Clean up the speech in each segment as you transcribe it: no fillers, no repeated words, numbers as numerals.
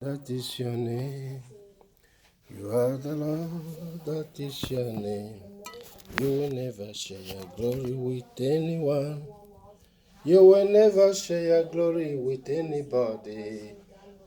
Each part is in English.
That is your name. You are the Lord. That is your name. You will never share your glory with anyone. You will never share your glory with anybody.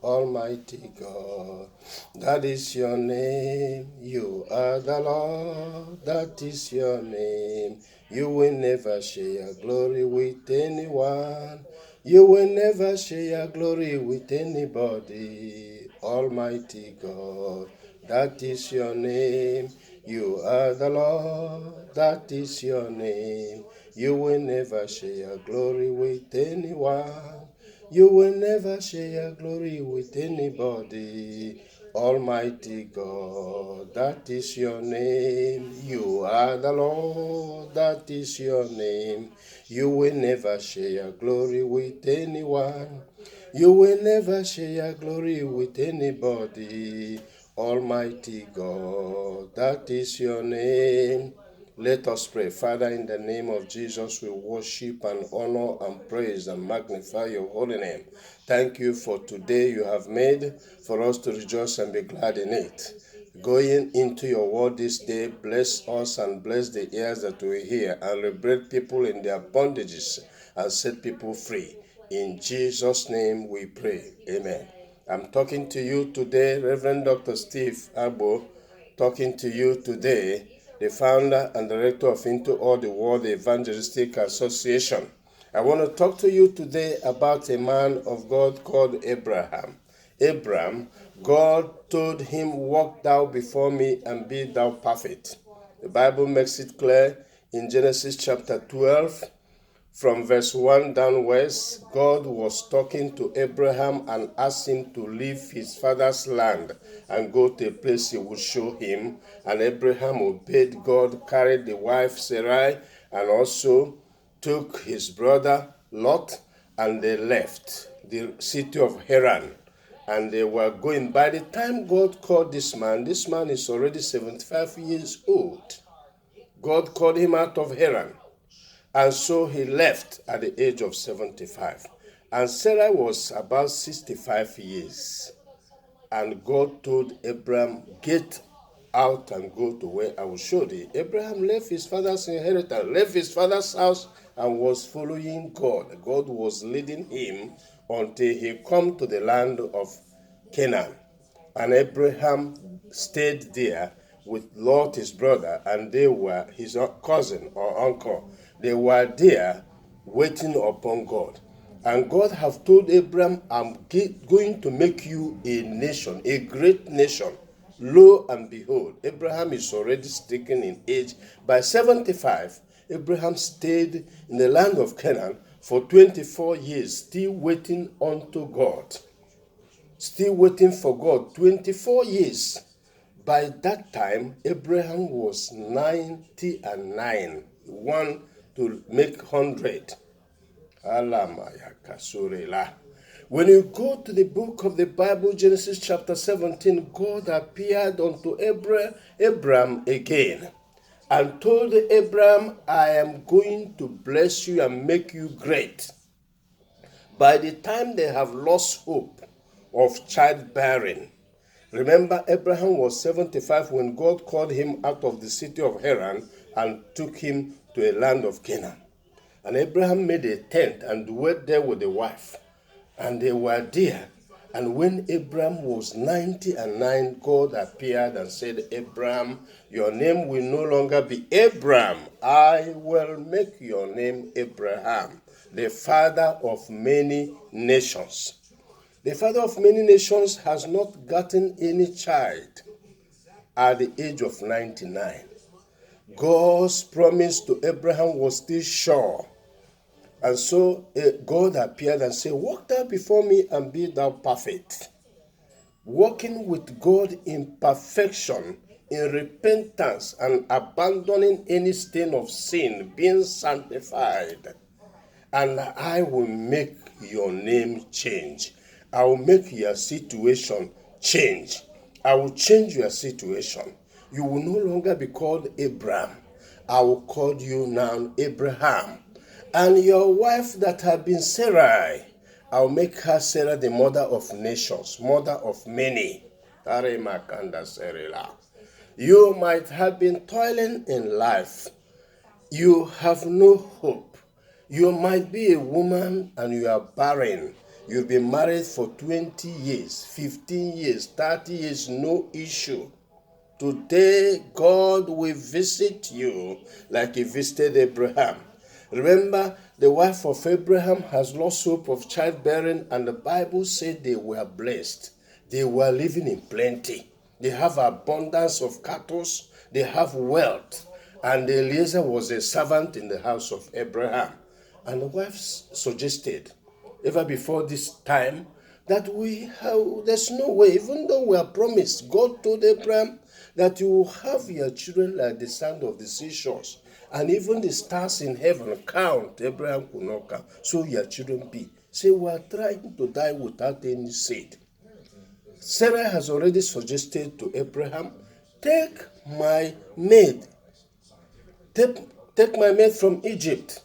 Almighty God, that is your name. You are the Lord. That is your name. You will never share your glory with anyone. You will never share your glory with anybody. Almighty God, that is your name. You are the Lord. That is your name. You will never share your glory with anyone. You will never share your glory with anybody. Almighty God, that is your name. You are the Lord, that is your name. You will never share your glory with anyone. You will never share your glory with anybody. Almighty God, that is your name. Let us pray. Father, in the name of Jesus, we worship and honor and praise and magnify your holy name. Thank you for today you have made for us to rejoice and be glad in it. Going into your word this day, bless us and bless the ears that we hear and liberate people in their bondages and set people free. In Jesus' name we pray. Amen. I'm talking to you today, Reverend Dr. Steve Agbo, talking to you today, the founder and director of Into All the World Evangelistic Association. I want to talk to you today about a man of God called Abraham. Abraham, God told him, "Walk thou before me and be thou perfect." The Bible makes it clear in Genesis chapter 12, from verse 1 downwards. God was talking to Abraham and asked him to leave his father's land and go to a place he would show him. And Abraham obeyed God, carried the wife Sarai, and also took his brother Lot, and they left the city of Haran. And they were going. By the time God called this man is already 75 years old. God called him out of Haran. And so he left at the age of 75. And Sarah was about 65 years. And God told Abraham, "Get out and go to where I will show thee." Abraham left his father's inheritance, left his father's house, and was following God. God was leading him until he come to the land of Canaan. And Abraham stayed there with Lot, his brother, and they were his cousin or uncle. They were there waiting upon God. And God have told Abraham, "I'm going to make you a nation, a great nation." Lo and behold, Abraham is already stricken in age. By 75, Abraham stayed in the land of Canaan for 24 years, still waiting unto God. Still waiting for God. 24 years. By that time, Abraham was 99. One to make 100. When you go to the book of the Bible, Genesis chapter 17, God appeared unto Abraham again and told Abraham, "I am going to bless you and make you great." By the time they have lost hope of childbearing, remember, Abraham was 75 when God called him out of the city of Haran and took him to a land of Canaan. And Abraham made a tent and dwelt there with a wife. And they were there. And when Abraham was 99, God appeared and said, "Abraham, your name will no longer be Abram. I will make your name Abraham, the father of many nations." The father of many nations has not gotten any child at the age of 99. God's promise to Abraham was still sure. And so God appeared and said, "Walk thou before me and be thou perfect." Walking with God in perfection, in repentance, and abandoning any stain of sin, being sanctified. "And I will make your name change. I will make your situation change. I will change your situation. You will no longer be called Abraham. I will call you now Abraham. And your wife that had been Sarai, I'll make her Sarah the mother of nations, mother of many. You might have been toiling in life. You have no hope. You might be a woman and you are barren. You've been married for 20 years, 15 years, 30 years, no issue. Today, God will visit you like he visited Abraham. Remember, the wife of Abraham has lost hope of childbearing, and the Bible said they were blessed. They were living in plenty. They have abundance of cattle. They have wealth. And Eliezer was a servant in the house of Abraham. And the wife suggested, ever before this time, that there's no way, even though we are promised, God told Abraham that you will have your children like the sand of the seashores, and even the stars in heaven count. Abraham could not count, so your children be. Say, we are trying to die without any seed. Sarah has already suggested to Abraham, take my maid from Egypt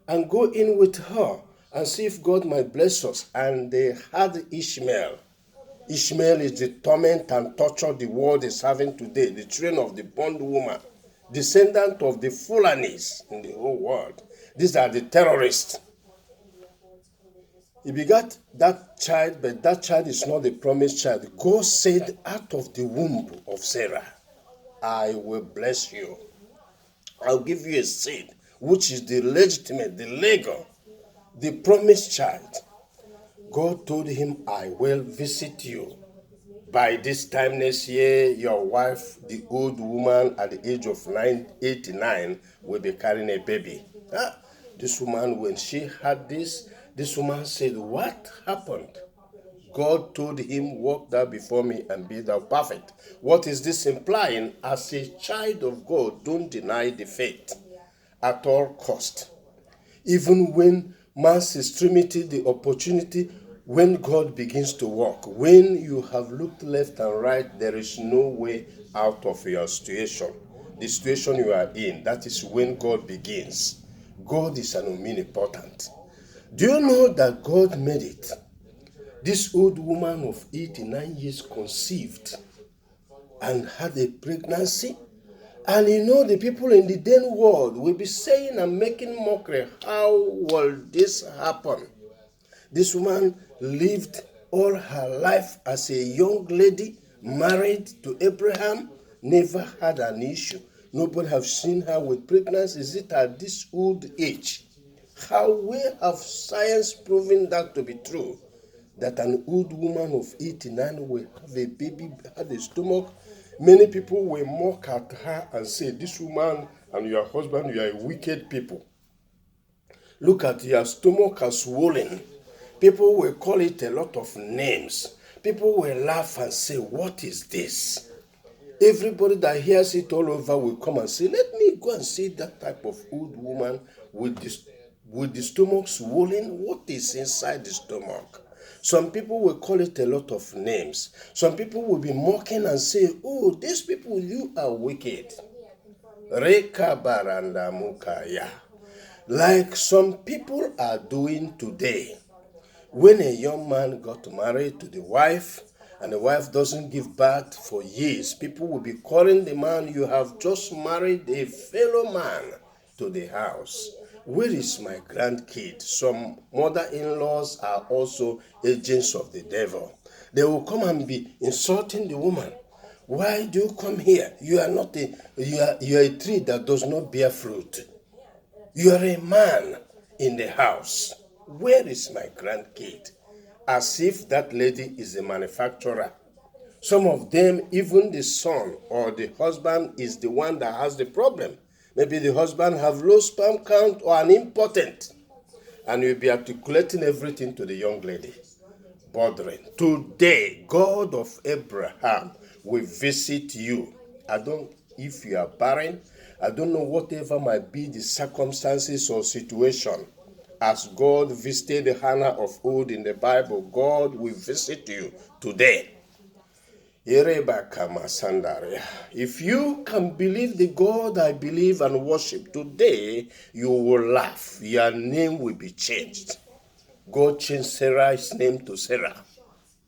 and go in with her and see if God might bless us. And they had Ishmael. Ishmael is the torment and torture the world is having today, the children of the bondwoman, descendant of the Fulanis in the whole world. These are the terrorists. He begat that child, but that child is not the promised child. God said, out of the womb of Sarah, I will bless you. I'll give you a seed, which is the legitimate, the legal, the promised child. God told him, I will visit you. By this time next year, your wife, the old woman at the age of 89, will be carrying a baby. This woman, when she had this woman said, what happened? God told him, walk thou before me and be thou perfect. What is this implying? As a child of God, don't deny the faith at all cost. Even when man's extremity, the opportunity, when God begins to work, when you have looked left and right, there is no way out of your situation. The situation you are in, that is when God begins. God is an omnipotent. Do you know that God made it? This old woman of 89 years conceived and had a pregnancy. And the people in the then world will be saying and making mockery, how will this happen? This woman lived all her life as a young lady, married to Abraham, never had an issue. Nobody have seen her with pregnancy. Is it at this old age? How will have science proven that to be true? That an old woman of 89 will have a baby, had a stomach. Many people will mock at her and say, this woman and your husband, you are wicked people. Look at your stomach as swollen. People will call it a lot of names. People will laugh and say, what is this? Everybody that hears it all over will come and say, let me go and see that type of old woman with the stomach swollen. What is inside the stomach? Some people will call it a lot of names. Some people will be mocking and say, oh, these people, you are wicked. Reka baranda mukaya. Like some people are doing today. When a young man got married to the wife, and the wife doesn't give birth for years, people will be calling the man, you have just married a fellow man to the house. Where is my grandkid? Some mother-in-laws are also agents of the devil. They will come and be insulting the woman. Why do you come here? You are a tree that does not bear fruit. You are a man in the house. Where is my grandkid? As if that lady is a manufacturer. Some of them, even the son or the husband is the one that has the problem. Maybe the husband have low sperm count or an impotent. And you'll be articulating everything to the young lady. Bothering. Today, God of Abraham will visit you. If you are barren, I don't know whatever might be the circumstances or situation. As God visited Hannah of old in the Bible, God will visit you today. If you can believe the God I believe and worship today, you will laugh. Your name will be changed. God changed Sarah's name to Sarah,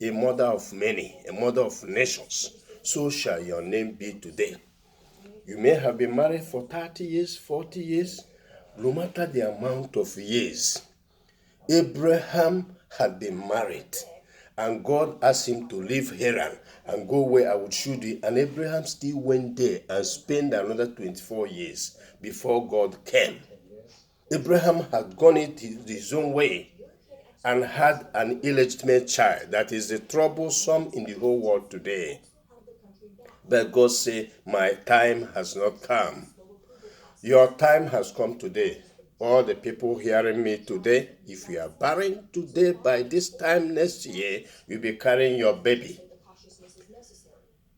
a mother of many, a mother of nations. So shall your name be today. You may have been married for 30 years, 40 years, no matter the amount of years. Abraham had been married, and God asked him to leave Haran and go where I would show you. And Abraham still went there and spent another 24 years before God came. Abraham had gone it his own way and had an illegitimate child that is the troublesome in the whole world today. But God said, my time has not come. Your time has come today. All the people hearing me today, if you are barren today, by this time next year, you'll be carrying your baby.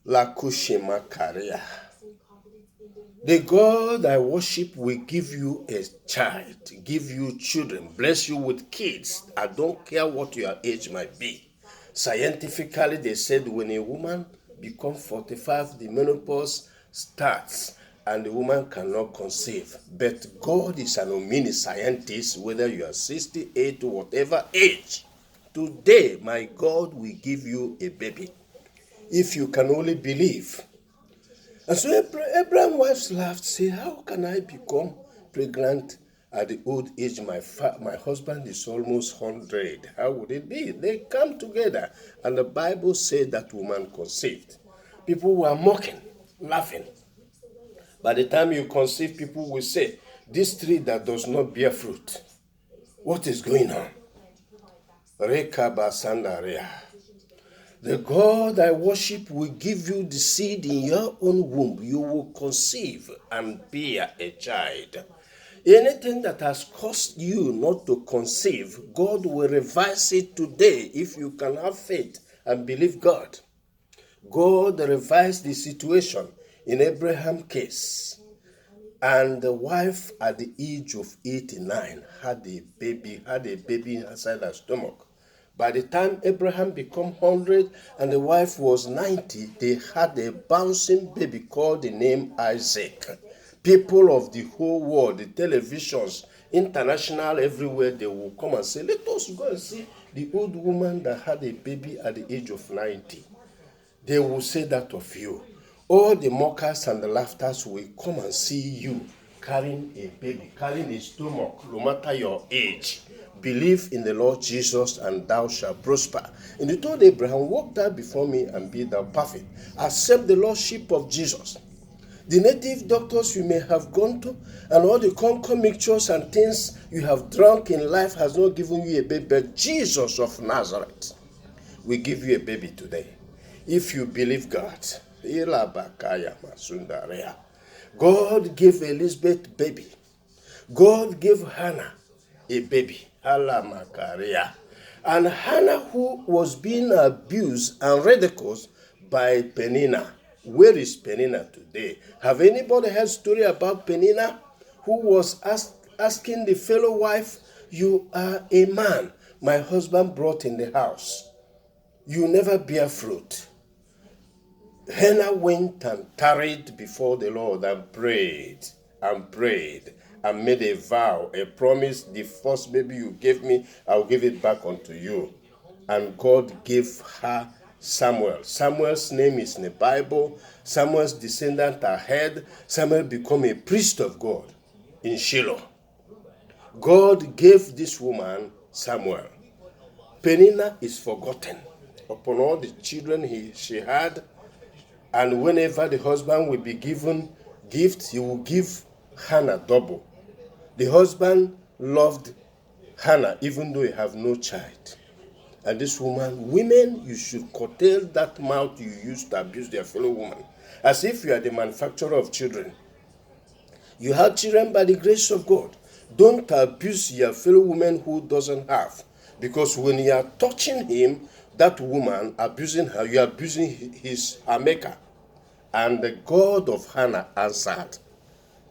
Lakushima Karia. The God I worship will give you a child, give you children, bless you with kids. I don't care what your age might be. Scientifically, they said when a woman becomes 45, the menopause starts and the woman cannot conceive. But God is an omniscientist, whether you are 68 or whatever age. Today, my God will give you a baby, if you can only believe. And so Abraham's wife laughed, said, how can I become pregnant at the old age? My husband is almost 100. How would it be? They come together, and the Bible said that woman conceived. People were mocking, laughing. By the time you conceive, people will say, this tree that does not bear fruit, what is going on? Rekabasandaria. The God I worship will give you the seed in your own womb. You will conceive and bear a child. Anything that has caused you not to conceive, God will revise it today if you can have faith and believe God. God revised the situation in Abraham's case. And the wife at the age of 89 had a baby inside her stomach. By the time Abraham became 100 and the wife was 90, they had a bouncing baby called the name Isaac. People of the whole world, the televisions, international, everywhere, they will come and say, let us go and see the old woman that had a baby at the age of 90. They will say that of you. All the mockers and the laughters will come and see you carrying a baby, carrying a stomach, no matter your age. Believe in the Lord Jesus and thou shalt prosper. And he told Abraham, walk thou before me and be thou perfect. Accept the Lordship of Jesus. The native doctors you may have gone to and all the concomictures and things you have drunk in life has not given you a baby, but Jesus of Nazareth will give you a baby today. If you believe God. God gave Elizabeth a baby. God gave Hannah a baby. And Hannah, who was being abused and ridiculed by Peninnah. Where is Peninnah today? Have anybody heard story about Peninnah, who was asking the fellow wife, you are a man my husband brought in the house. You never bear fruit. Hannah went and tarried before the Lord and prayed and made a vow, a promise. The first baby you gave me, I'll give it back unto you. And God gave her Samuel. Samuel's name is in the Bible. Samuel's descendants are head. Samuel became a priest of God in Shiloh. God gave this woman Samuel. Peninnah is forgotten upon all the children she had. And whenever the husband will be given gifts, he will give Hannah double. The husband loved Hannah even though he have no child. And this woman, women, you should curtail that mouth you use to abuse their fellow woman. As if you are the manufacturer of children. You have children by the grace of God. Don't abuse your fellow woman who doesn't have. Because when you are touching him, that woman, abusing her, you are abusing her maker. And the God of Hannah answered.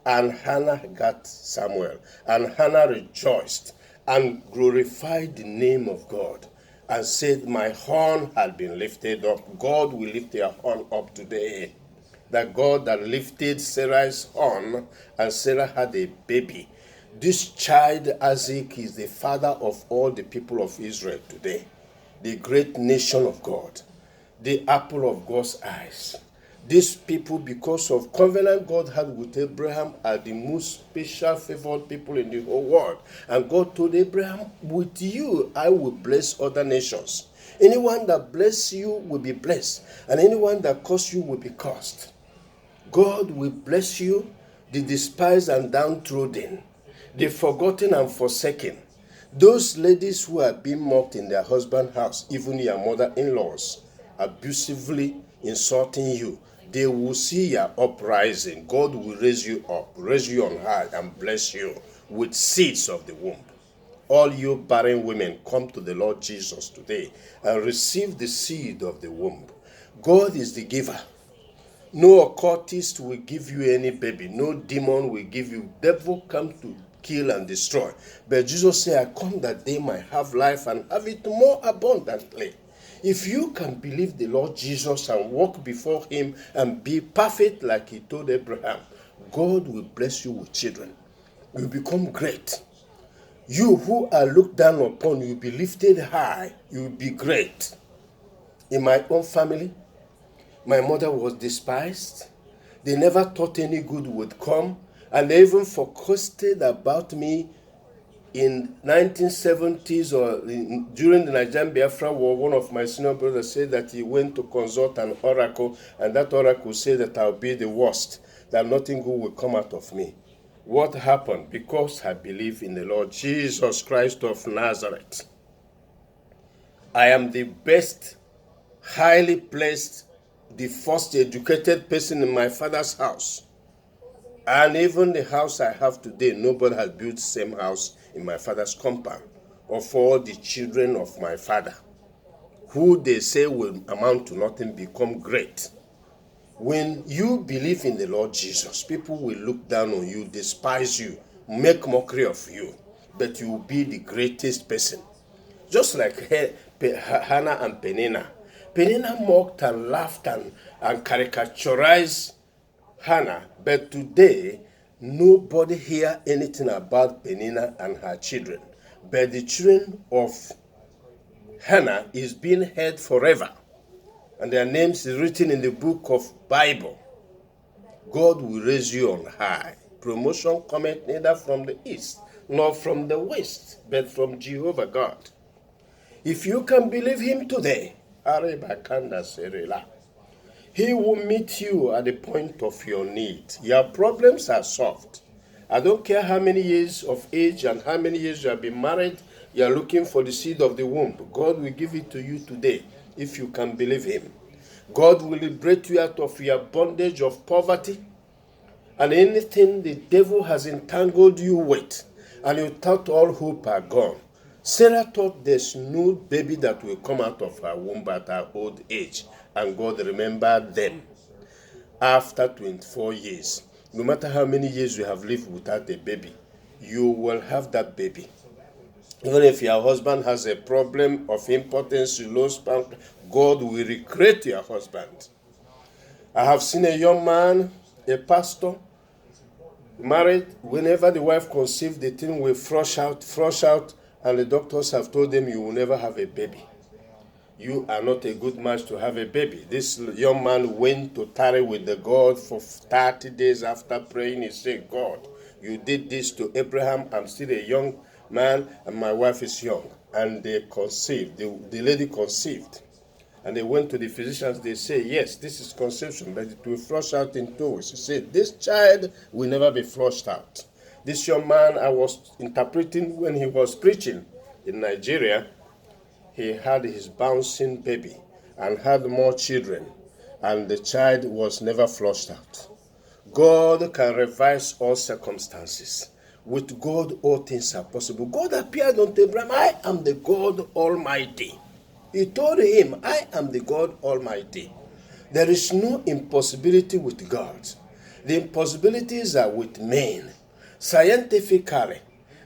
And Hannah got Samuel. And Hannah rejoiced and glorified the name of God. And said, my horn had been lifted up. God will lift your horn up today. That God that lifted Sarah's horn, and Sarah had a baby. This child Isaac is the father of all the people of Israel today, the great nation of God, the apple of God's eyes. These people, because of covenant God had with Abraham, are the most special favored people in the whole world. And God told Abraham, with you I will bless other nations. Anyone that bless you will be blessed, and anyone that curse you will be cursed. God will bless you, the despised and downtrodden, the forgotten and forsaken. Those ladies who are being mocked in their husband's house, even your mother-in-laws, abusively insulting you, they will see your uprising. God will raise you up, raise you on high, and bless you with seeds of the womb. All you barren women, come to the Lord Jesus today and receive the seed of the womb. God is the giver. No occultist will give you any baby. No demon will give you. Devil come to kill and destroy. But Jesus said, I come that they might have life and have it more abundantly. If you can believe the Lord Jesus and walk before him and be perfect like he told Abraham, God will bless you with children. You become great. You who are looked down upon, you will be lifted high. You will be great. In my own family, my mother was despised. They never thought any good would come. And they even forecasted about me in 1970s or during the Nigerian Biafra War. One of my senior brothers said that he went to consult an oracle, and that oracle said that I'll be the worst, that nothing good will come out of me. What happened? Because I believe in the Lord Jesus Christ of Nazareth. I am the best, highly placed, the first educated person in my father's house. And even the house I have today, nobody has built the same house in my father's compound. Of all the children of my father, who they say will amount to nothing, become great. When you believe in the Lord Jesus, people will look down on you, despise you, make mockery of you, but you will be the greatest person. Just like Hannah and Peninnah. Peninnah mocked and laughed and caricaturized Hannah, but today nobody hear anything about Peninnah and her children. But the children of Hannah is being heard forever, and their names is written in the book of Bible. God will raise you on high. Promotion cometh neither from the east nor from the west, but from Jehovah God. If you can believe him today, he will meet you at the point of your need. Your problems are solved. I don't care how many years of age and how many years you have been married, you are looking for the seed of the womb. God will give it to you today if you can believe him. God will liberate you out of your bondage of poverty and anything the devil has entangled you with, and you thought all hope are gone. Sarah thought there's no baby that will come out of her womb at her old age, and God remembered them after 24 years. No matter how many years you have lived without a baby, you will have that baby. Even if your husband has a problem of impotence, low sperm, God will recreate your husband. I have seen a young man, a pastor, married. Whenever the wife conceived, the thing will flush out, and the doctors have told them you will never have a baby. You are not a good match to have a baby. This young man went to tarry with the God for 30 days after praying. He said, God, you did this to Abraham. I'm still a young man and my wife is young. And they conceived. The lady conceived. And they went to the physicians. They say, yes, this is conception, but it will flush out in 2 weeks. He said, this child will never be flushed out. This young man I was interpreting when he was preaching in Nigeria, he had his bouncing baby and had more children, and the child was never flushed out. God can revise all circumstances. With God, all things are possible. God appeared unto Abraham, I am the God Almighty. He told him, I am the God Almighty. There is no impossibility with God. The impossibilities are with men. Scientifically,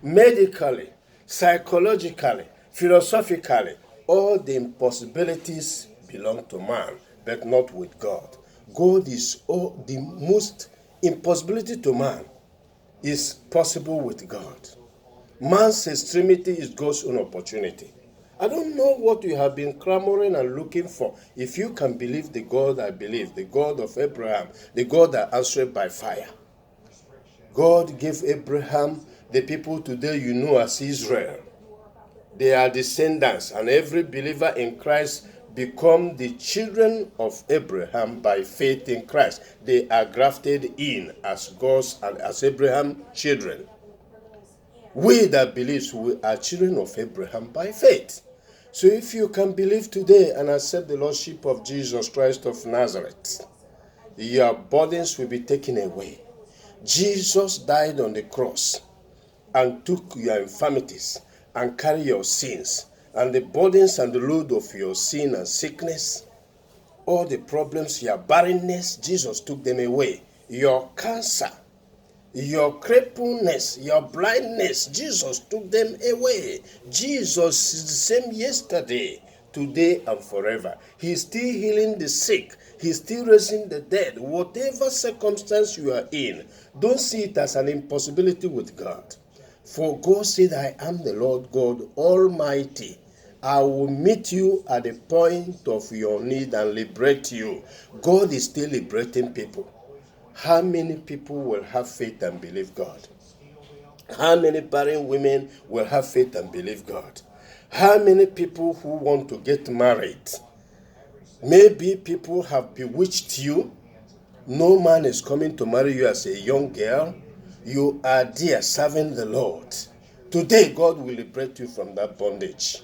medically, psychologically, philosophically, all the impossibilities belong to man, but not with God. God is all the most impossibility to man is possible with God. Man's extremity is God's own opportunity. I don't know what you have been clamoring and looking for. If you can believe the God I believe, the God of Abraham, the God that answered by fire. God gave Abraham the people today you know as Israel. They are descendants, and every believer in Christ become the children of Abraham by faith in Christ. They are grafted in as God's and as Abraham's children. We that believe, we are children of Abraham by faith. So if you can believe today and accept the Lordship of Jesus Christ of Nazareth, your burdens will be taken away. Jesus died on the cross and took your infirmities and carried your sins and the burdens and the load of your sin and sickness, all the problems, your barrenness, Jesus took them away. Your cancer, your crippleness, your blindness, Jesus took them away. Jesus is the same yesterday, today, and forever. He's still healing the sick. He's still raising the dead. Whatever circumstance you are in, don't see it as an impossibility with God. For God said, I am the Lord God Almighty. I will meet you at the point of your need and liberate you. God is still liberating people. How many people will have faith and believe God? How many barren women will have faith and believe God? How many people who want to get married? Maybe people have bewitched you. No man is coming to marry you as a young girl. You are there serving the Lord. Today, God will liberate you from that bondage.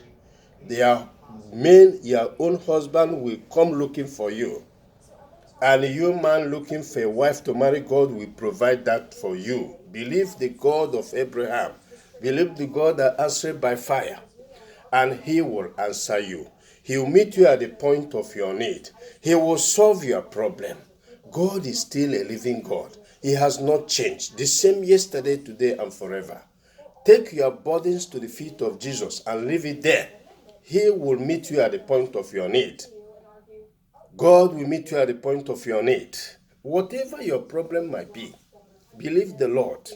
Their men, your own husband will come looking for you. And you man looking for a wife to marry, God will provide that for you. Believe the God of Abraham. Believe the God that answered by fire. And he will answer you. He will meet you at the point of your need. He will solve your problem. God is still a living God. He has not changed. The same yesterday, today, and forever. Take your burdens to the feet of Jesus and leave it there. He will meet you at the point of your need. God will meet you at the point of your need. Whatever your problem might be, believe the Lord.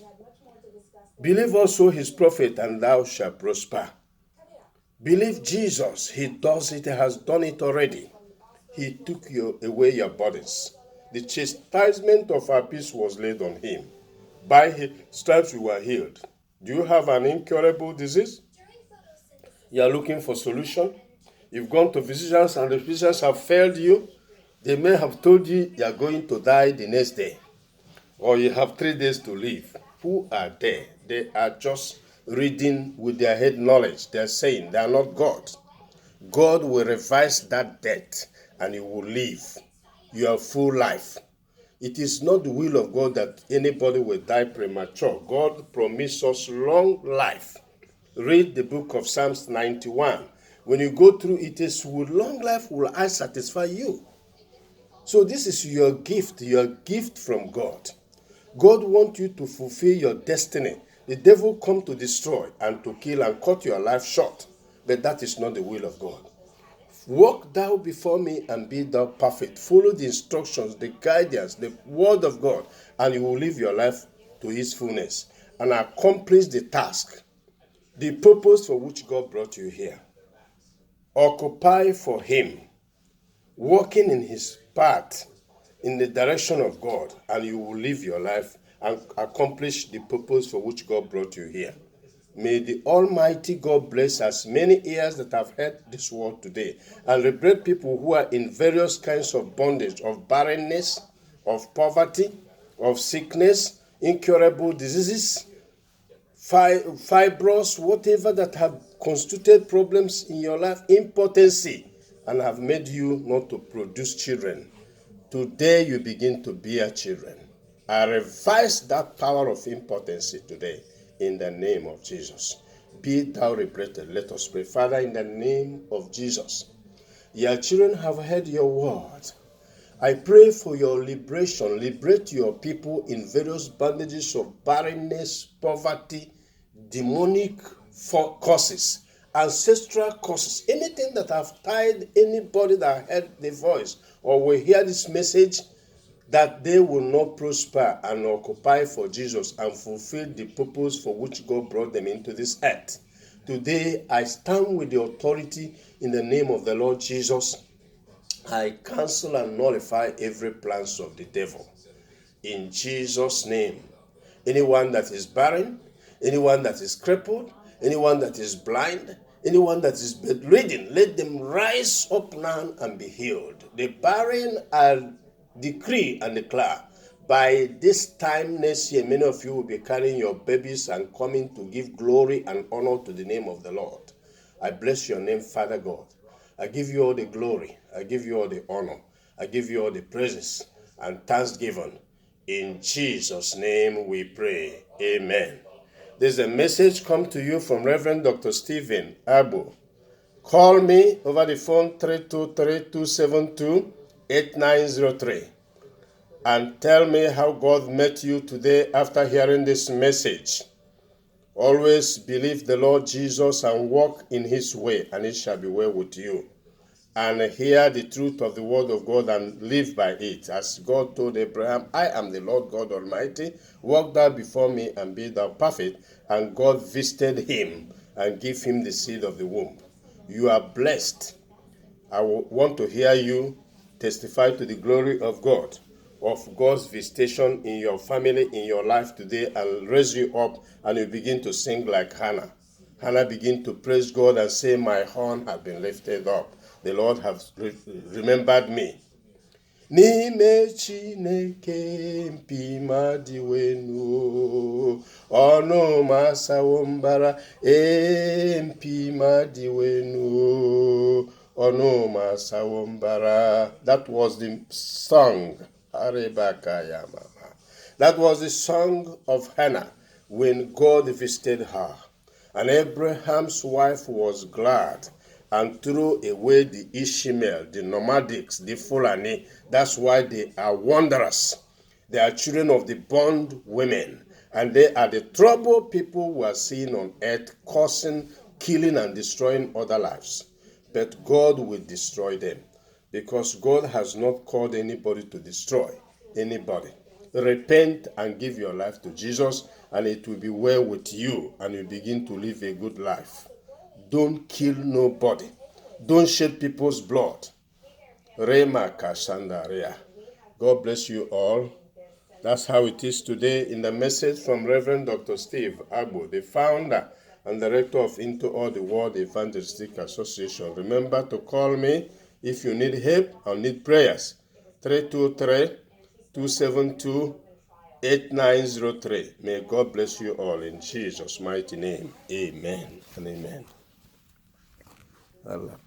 Believe also his prophet, and thou shalt prosper. Believe Jesus. He does it, has done it already. He took away your burdens. The chastisement of our peace was laid on him. By his stripes you were healed. Do you have an incurable disease? You are looking for solution? You've gone to physicians and the physicians have failed you. They may have told you you are going to die the next day, or you have 3 days to live. Who are they? They are just reading with their head knowledge. They are saying they are not God. God will revise that death and you will live your full life. It is not the will of God that anybody will die premature. God promised us long life. Read the book of Psalms 91. When you go through it, is with long life will I satisfy you. So this is your gift from God. God wants you to fulfill your destiny. The devil come to destroy and to kill and cut your life short. But that is not the will of God. Walk thou before me and be thou perfect. Follow the instructions, the guidance, the word of God, and you will live your life to his fullness and accomplish the task, the purpose for which God brought you here. Occupy for him, walking in his path, in the direction of God, and you will live your life and accomplish the purpose for which God brought you here. May the Almighty God bless as many ears that have heard this word today and liberate people who are in various kinds of bondage, of barrenness, of poverty, of sickness, incurable diseases, fibros, whatever that have constituted problems in your life, impotency, and have made you not to produce children. Today you begin to bear children. I revise that power of impotency today in the name of Jesus. Be thou liberated. Let us pray. Father, in the name of Jesus, your children have heard your word. I pray for your liberation. Liberate your people in various bondages of barrenness, poverty, demonic causes, ancestral causes, anything that have tied anybody that heard the voice or will hear this message that they will not prosper and occupy for Jesus and fulfill the purpose for which God brought them into this earth. Today, I stand with the authority in the name of the Lord Jesus. I cancel and nullify every plans of the devil. In Jesus' name. Anyone that is barren, anyone that is crippled, anyone that is blind, anyone that is bedridden, let them rise up now and be healed. The barren are decree and declare. By this time next year, many of you will be carrying your babies and coming to give glory and honor to the name of the Lord. I bless your name, Father God. I give you all the glory. I give you all the honor. I give you all the praises and thanksgiving. In Jesus' name we pray. Amen. There's a message come to you from Reverend Dr. Stephen Abu. Call me over the phone 323-272-8903 and tell me how God met you today after hearing this message. Always believe the Lord Jesus and walk in his way, and it shall be well with you. And hear the truth of the word of God and live by it. As God told Abraham, I am the Lord God Almighty. Walk thou before me and be thou perfect. And God visited him and gave him the seed of the womb. You are blessed. I want to hear you testify to the glory of God, of God's visitation in your family, in your life today, and raise you up, and you begin to sing like Hannah. Hannah began to praise God and say, my horn has been lifted up. The Lord has remembered me. N'ime Chineke mpi madiwenu ọnụ masawo mbara mpi madiwenu ọnụ masawo mbara. That was the song. That was the song of Hannah when God visited her. And Abraham's wife was glad and threw away the Ishmael, the nomadics, the Fulani. That's why they are wanderers. They are children of the bond women. And they are the troubled people who are seen on earth, causing, killing, and destroying other lives. But God will destroy them, because God has not called anybody to destroy anybody. Repent and give your life to Jesus, and it will be well with you, and you begin to live a good life. Don't kill nobody. Don't shed people's blood. Rema Kashandaria. God bless you all. That's how it is today in the message from Reverend Dr. Steve Abu, the founder and director of Into All the World Evangelistic Association. Remember to call me if you need help or need prayers. 323-272-8903. May God bless you all in Jesus' mighty name. Amen and amen. Allah